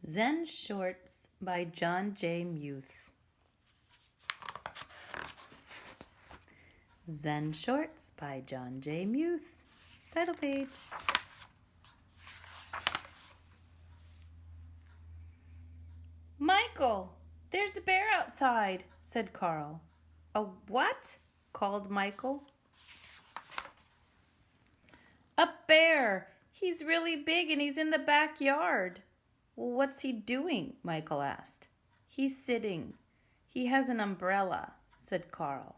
Zen Shorts by John J. Muth. Zen Shorts by John J. Muth. Title page. Michael, there's a bear outside, said Carl. A what? Called Michael. A bear. He's really big and he's in the backyard. Well, what's he doing? Michael asked. He's sitting. He has an umbrella, said Carl.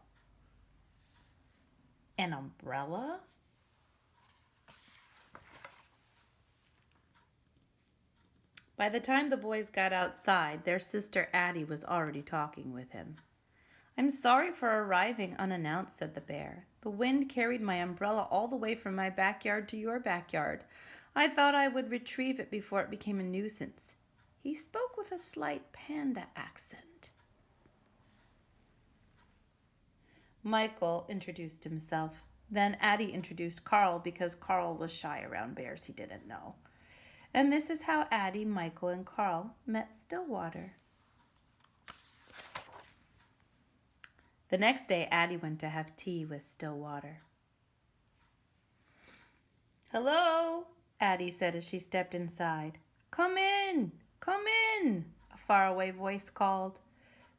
An umbrella? By the time the boys got outside, their sister Addie was already talking with him. I'm sorry for arriving unannounced, said the bear. The wind carried my umbrella all the way from my backyard to your backyard. I thought I would retrieve it before it became a nuisance. He spoke with a slight Panda accent. Michael introduced himself. Then Addie introduced Carl because Carl was shy around bears he didn't know. And this is how Addie, Michael, and Carl met Stillwater. The next day, Addie went to have tea with Stillwater. Hello, Addie said as she stepped inside. Come in, come in, a faraway voice called.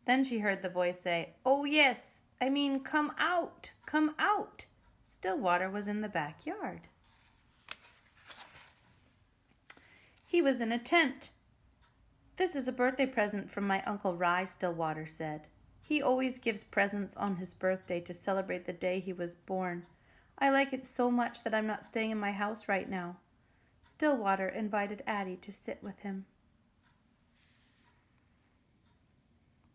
Then she heard the voice say, oh yes, I mean come out, come out. Stillwater was in the backyard. He was in a tent. This is a birthday present from my Uncle Rye, Stillwater said. He always gives presents on his birthday to celebrate the day he was born. I like it so much that I'm not staying in my house right now. Stillwater invited Addie to sit with him.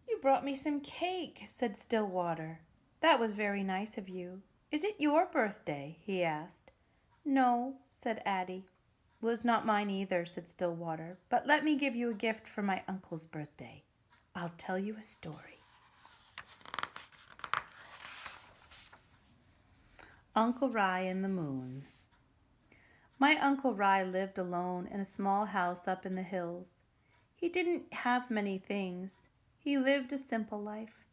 You brought me some cake, said Stillwater. That was very nice of you. Is it your birthday? He asked. No, said Addie. It was not mine either, said Stillwater. But let me give you a gift for my uncle's birthday. I'll tell you a story. Uncle Rye and the Moon. My Uncle Rye lived alone in a small house up in the hills. He didn't have many things. He lived a simple life.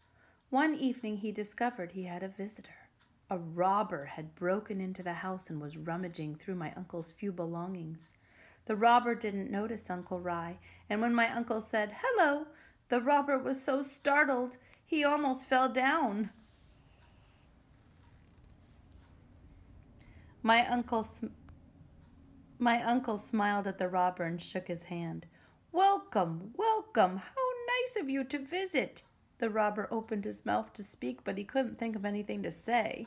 One evening he discovered he had a visitor. A robber had broken into the house and was rummaging through my uncle's few belongings. The robber didn't notice Uncle Rye, and when my uncle said, "Hello," the robber was so startled he almost fell down. My uncle smiled at the robber and shook his hand. Welcome, welcome, how nice of you to visit. The robber opened his mouth to speak, but he couldn't think of anything to say.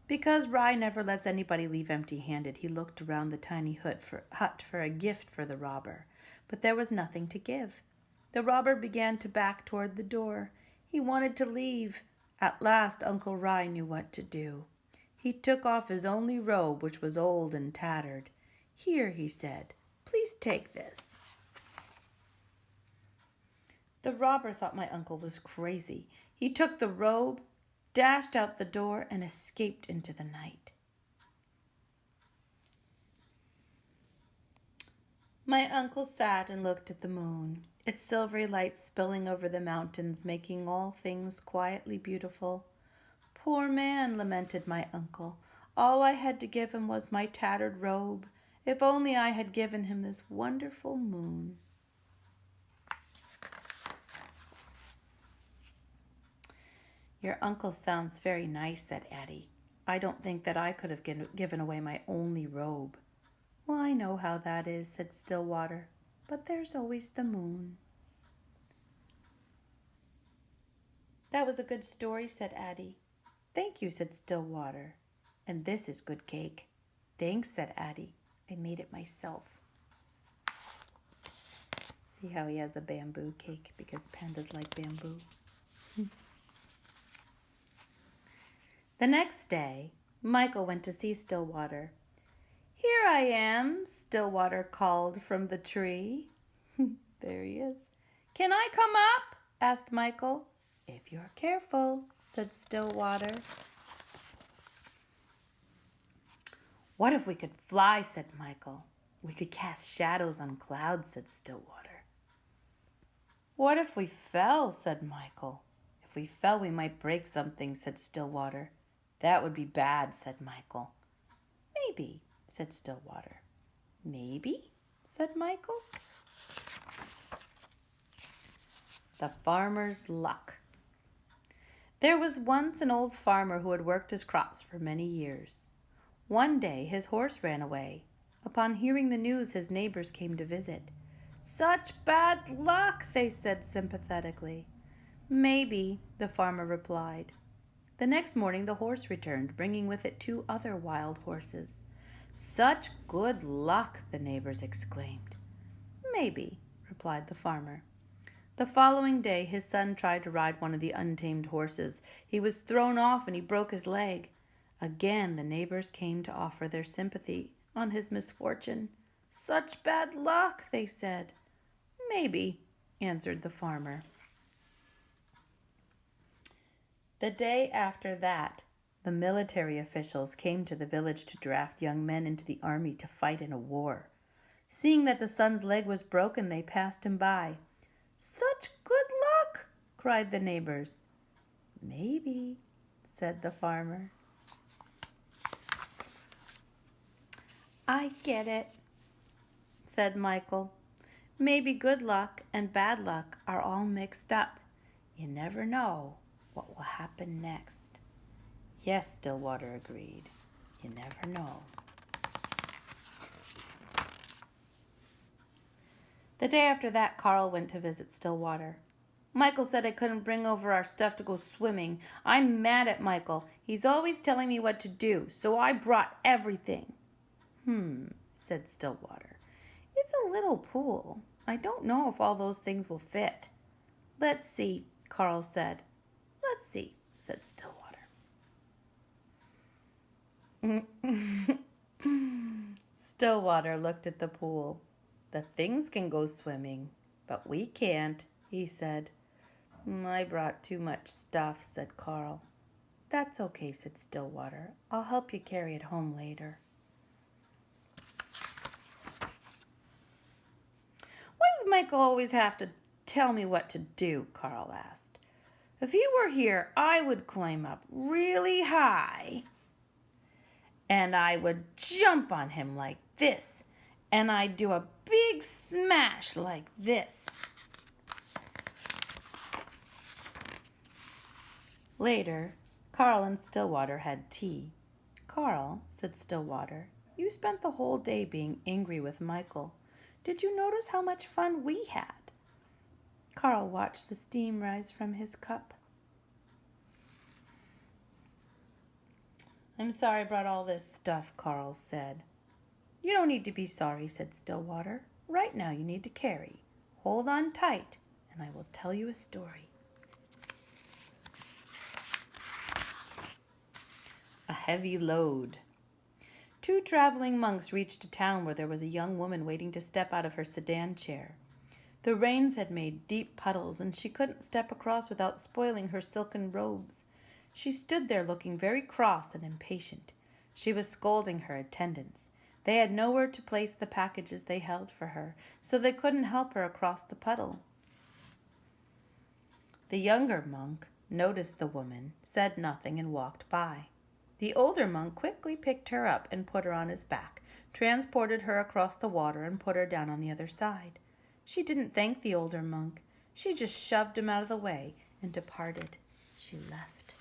Because Rye never lets anybody leave empty-handed, he looked around the tiny hut for a gift for the robber, but there was nothing to give. The robber began to back toward the door. He wanted to leave. At last Uncle Rye knew what to do. He took off his only robe, which was old and tattered. Here, he said, please take this. The robber thought my uncle was crazy. He took the robe, dashed out the door, and escaped into the night. My uncle sat and looked at the moon, its silvery light spilling over the mountains, making all things quietly beautiful. Poor man, lamented my uncle. All I had to give him was my tattered robe. If only I had given him this wonderful moon. Your uncle sounds very nice, said Addie. I don't think that I could have given away my only robe. Well, I know how that is, said Stillwater, but there's always the moon. That was a good story, said Addie. Thank you, said Stillwater. And this is good cake. Thanks, said Addie. I made it myself. See how he has a bamboo cake because pandas like bamboo. The next day, Michael went to see Stillwater. Here I am, Stillwater called from the tree. There he is. Can I come up? Asked Michael. If you're careful, said Stillwater. What if we could fly, said Michael. We could cast shadows on clouds, said Stillwater. What if we fell? Said Michael. If we fell, we might break something, said Stillwater. That would be bad, said Michael. Maybe, said Stillwater. Maybe, said Michael. The farmer's luck. There was once an old farmer who had worked his crops for many years. One day his horse ran away. Upon hearing the news, his neighbors came to visit. Such bad luck, they said sympathetically. Maybe, the farmer replied. The next morning the horse returned, bringing with it 2 other wild horses. Such good luck, the neighbors exclaimed. Maybe, replied the farmer. The following day his son tried to ride one of the untamed horses. He was thrown off and he broke his leg. Again the neighbors came to offer their sympathy on his misfortune. Such bad luck, they said. Maybe, answered the farmer. The day after that, the military officials came to the village to draft young men into the army to fight in a war. Seeing that the son's leg was broken, they passed him by. Such good luck, cried the neighbors. Maybe, said the farmer. I get it, said Michael. Maybe good luck and bad luck are all mixed up. You never know what will happen next. Yes, Stillwater agreed. You never know. The day after that, Carl went to visit Stillwater. Michael said I couldn't bring over our stuff to go swimming. I'm mad at Michael. He's always telling me what to do, so I brought everything. Said Stillwater. It's a little pool. I don't know if all those things will fit. Let's see, Carl said. Let's see, said Stillwater. Stillwater looked at the pool. The things can go swimming, but we can't, he said. I brought too much stuff, said Carl. That's okay, said Stillwater. I'll help you carry it home later. Why does Michael always have to tell me what to do? Carl asked. If he were here, I would climb up really high, and I would jump on him like this, and I'd do a big smash like this. Later, Carl and Stillwater had tea. Carl, said Stillwater, you spent the whole day being angry with Michael. Did you notice how much fun we had? Carl watched the steam rise from his cup. I'm sorry I brought all this stuff, Carl said. You don't need to be sorry, said Stillwater. Right now you need to carry. Hold on tight, and I will tell you a story. A heavy load. 2 traveling monks reached a town where there was a young woman waiting to step out of her sedan chair. The rains had made deep puddles, and she couldn't step across without spoiling her silken robes. She stood there looking very cross and impatient. She was scolding her attendants. They had nowhere to place the packages they held for her, so they couldn't help her across the puddle. The younger monk noticed the woman, said nothing, and walked by. The older monk quickly picked her up and put her on his back, transported her across the water, and put her down on the other side. She didn't thank the older monk. She just shoved him out of the way and departed. She left.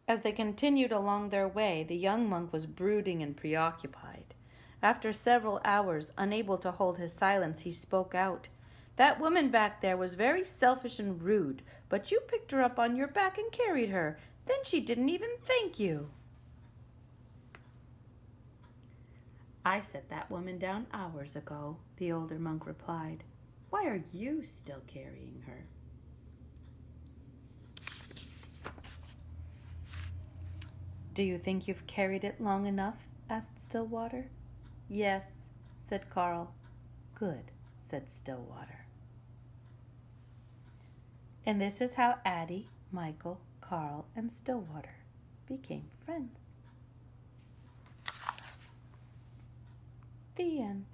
As they continued along their way, the young monk was brooding and preoccupied. After several hours, unable to hold his silence, he spoke out. That woman back there was very selfish and rude, but you picked her up on your back and carried her. Then she didn't even thank you. I set that woman down hours ago, the older monk replied. Why are you still carrying her? Do you think you've carried it long enough? Asked Stillwater. Yes, said Carl. Good, said Stillwater. And this is how Addie, Michael, Carl, and Stillwater became friends. The end.